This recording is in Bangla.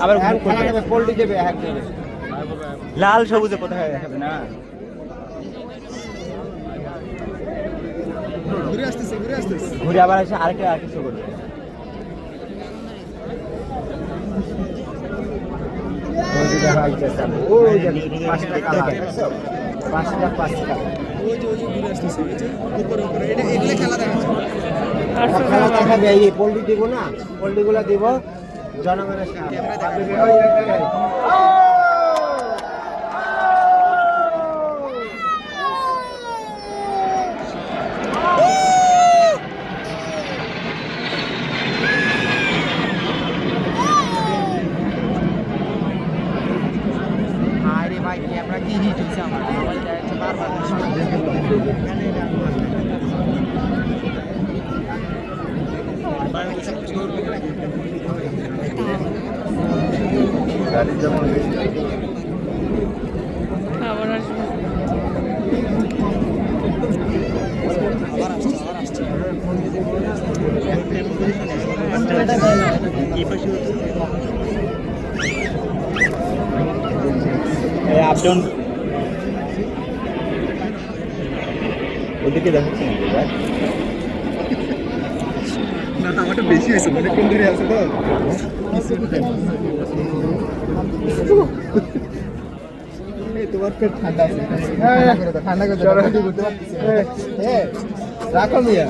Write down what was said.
আবার পোল্ট্রি দেবে লাল সবুজে কোথায় দেখাবে না ঘুরে আবার এসে আরেকটা আর কিছু করবে পোল্ট্রি দিব না পোল্ট্রি গুলা দিব জনগণের ভাই ক্যামেরা কি হিট হচ্ছে আমার মোবাইল যাচ্ছে বারবার গাড়ি যেমন আবার আসবো আপডাউন ওদিকে দেখাচ্ছি না আমারটা বেশি হয়েছে মানে কোন দিকে আছে তো তোমার পেট ঠান্ডা আছে ঠান্ডা করে রাখো মিয়া